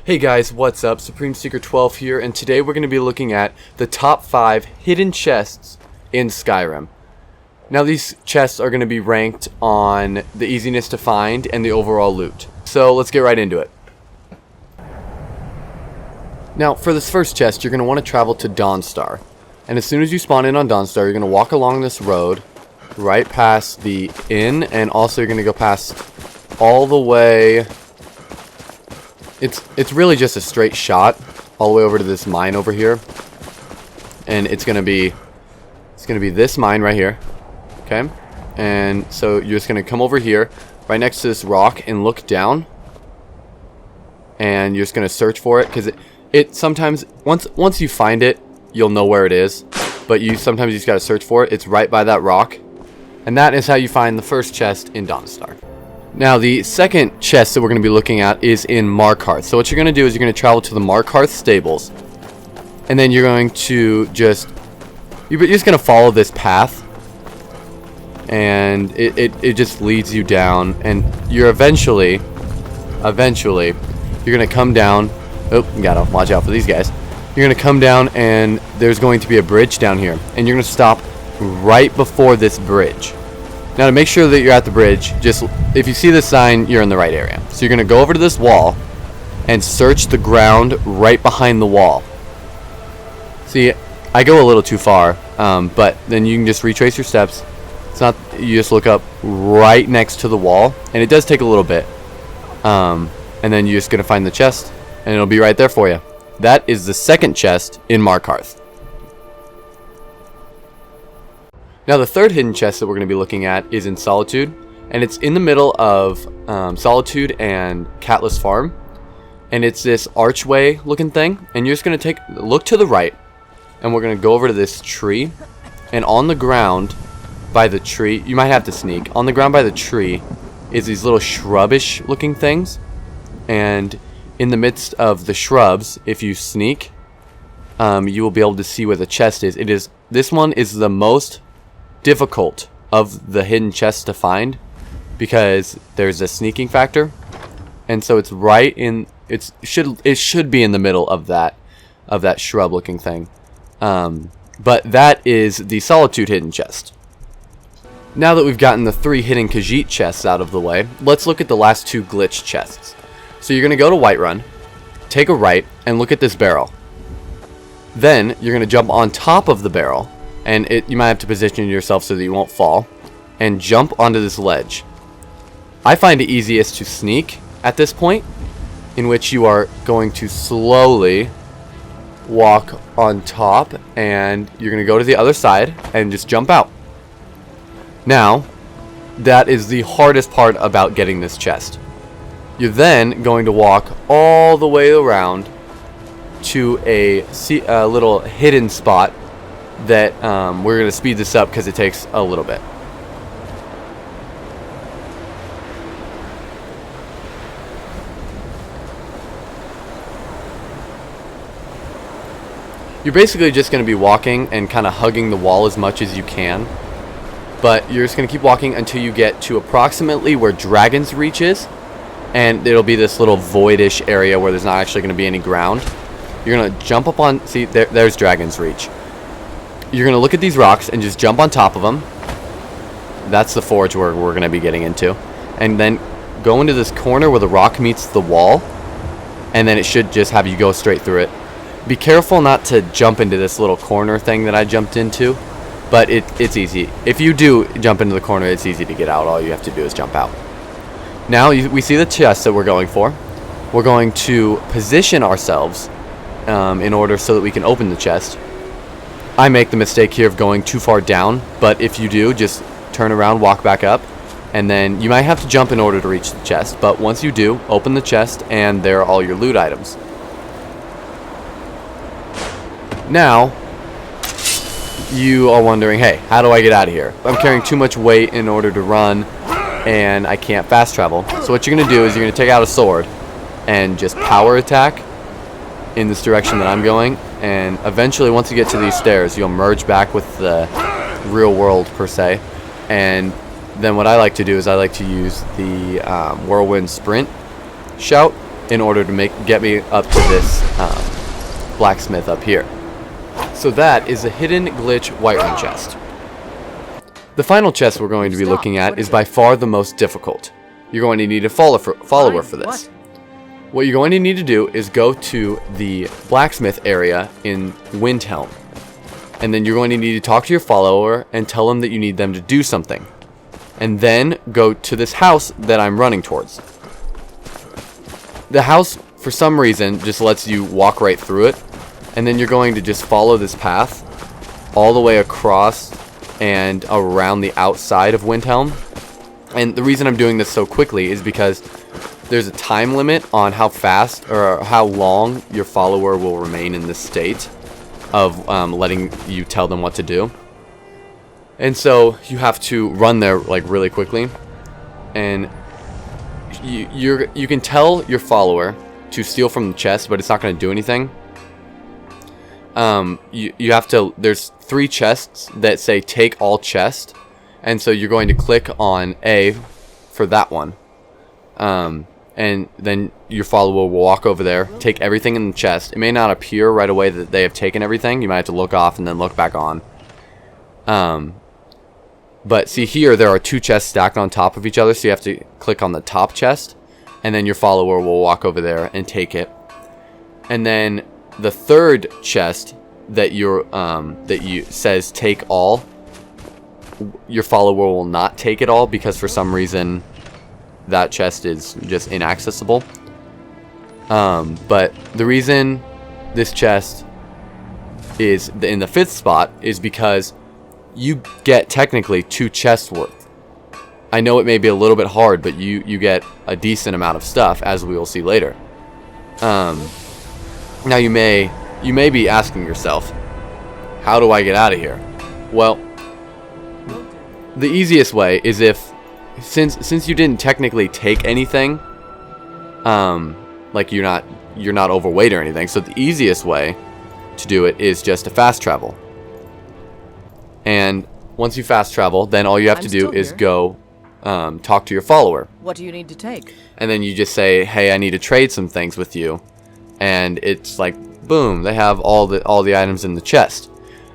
Hey guys, what's up? Supreme Seeker 12 here, and today we're going to be looking at the top 5 hidden chests in Skyrim. Now these chests are going to be ranked on the easiness to find and the overall loot. So let's get right into it. Now for this first chest, you're going to want to travel to Dawnstar. And as soon as you spawn in on Dawnstar, you're going to walk along this road right past the inn, and also you're going to go past all the way. It's really just a straight shot all the way over to this mine over here, and it's gonna be this mine right here, okay? And so you're just gonna come over here, right next to this rock, and look down, and you're just gonna search for it because it sometimes once you find it, you'll know where it is, but sometimes you just gotta search for it. It's right by that rock, and that is how you find the first chest in Dawnstar. Now, the second chest that we're going to be looking at is in Markarth. So what you're going to do is you're going to travel to the Markarth stables. And then you're going to you're just going to follow this path. And it just leads you down. And you're eventually, you're going to come down. Oh, you got to watch out for these guys. You're going to come down and there's going to be a bridge down here. And you're going to stop right before this bridge. Now, to make sure that you're at the bridge, just if you see this sign, you're in the right area. So you're going to go over to this wall and search the ground right behind the wall. See, I go a little too far, but then you can just retrace your steps. It's not, you just look up right next to the wall, and it does take a little bit. And then you're just going to find the chest, and it'll be right there for you. That is the second chest in Markarth. Now the third hidden chest that we're going to be looking at is in Solitude, and it's in the middle of Solitude and Catless Farm, and it's this archway looking thing, and you're just going to look to the right, and we're going to go over to this tree, and on the ground by the tree, you might have to sneak, on the ground by the tree is these little shrubbish looking things, and in the midst of the shrubs, if you sneak, you will be able to see where the chest is. This one is the most difficult of the hidden chests to find because there's a sneaking factor, and so it's right in it should be in the middle of that shrub looking thing, but that is the Solitude hidden chest. Now that we've gotten the 3 hidden Khajiit chests out of the way, let's look at the last 2 glitch chests. So you're going to go to Whiterun, take a right, and look at this barrel. Then you're going to jump on top of the barrel, and you might have to position yourself so that you won't fall, and jump onto this ledge. I find it easiest to sneak at this point, in which you are going to slowly walk on top, and you're going to go to the other side and just jump out. Now, that is the hardest part about getting this chest. You're then going to walk all the way around to a little hidden spot that we're going to speed this up because it takes a little bit. You're basically just going to be walking and kind of hugging the wall as much as you can, but you're just going to keep walking until you get to approximately where Dragon's Reach is, and it'll be this little voidish area where there's not actually going to be any ground. You're going to jump up on, see, there's Dragon's Reach. You're going to look at these rocks and just jump on top of them. That's the forge where we're going to be getting into. And then go into this corner where the rock meets the wall. And then it should just have you go straight through it. Be careful not to jump into this little corner thing that I jumped into. But it's easy. If you do jump into the corner, it's easy to get out. All you have to do is jump out. Now we see the chest that we're going for. We're going to position ourselves in order so that we can open the chest. I make the mistake here of going too far down, but if you do, just turn around, walk back up, and then you might have to jump in order to reach the chest, but once you do, open the chest, and there are all your loot items. Now, you are wondering, hey, how do I get out of here? I'm carrying too much weight in order to run, and I can't fast travel. So what you're going to do is you're going to take out a sword and just power attack in this direction that I'm going, and eventually once you get to these stairs, you'll merge back with the real world per se, and then what I like to do is I like to use the whirlwind sprint shout, in order to get me up to this blacksmith up here. So that is a hidden glitch Whiterun chest. The final chest we're going to be looking at is by far the most difficult. You're going to need a follower for this. What you're going to need to do is go to the blacksmith area in Windhelm. And then you're going to need to talk to your follower and tell them that you need them to do something. And then go to this house that I'm running towards. The house, for some reason, just lets you walk right through it. And then you're going to just follow this path all the way across and around the outside of Windhelm. And the reason I'm doing this so quickly is because there's a time limit on how fast or how long your follower will remain in this state of letting you tell them what to do. And so you have to run there like really quickly. And you can tell your follower to steal from the chest, but it's not going to do anything. You have to, there's 3 chests that say take all chest, and so you're going to click on A for that one, and then your follower will walk over there, take everything in the chest. It may not appear right away that they have taken everything. You might have to look off and then look back on. But see here, there are 2 chests stacked on top of each other, so you have to click on the top chest, and then your follower will walk over there and take it. And then the 3rd chest that says take all, your follower will not take it all because for some reason that chest is just inaccessible. But the reason this chest is in the 5th spot is because you get technically 2 chests worth. I know it may be a little bit hard, but you get a decent amount of stuff, as we will see later. Now you may be asking yourself, how do I get out of here? Well, the easiest way is since you didn't technically take anything, like you're not overweight or anything, so the easiest way to do it is just to fast travel. And once you fast travel, then all you have to do is go talk to your follower. What do you need to take? And then you just say, hey, I need to trade some things with you. And it's like, boom, they have all the items in the chest.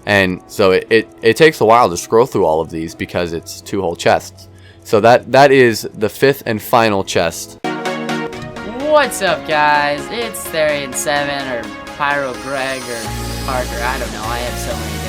And so it takes a while to scroll through all of these because it's 2 whole chests. So that is the 5th and final chest. What's up, guys? It's Therian7 or Pyro Greg or Parker. I don't know. I have so many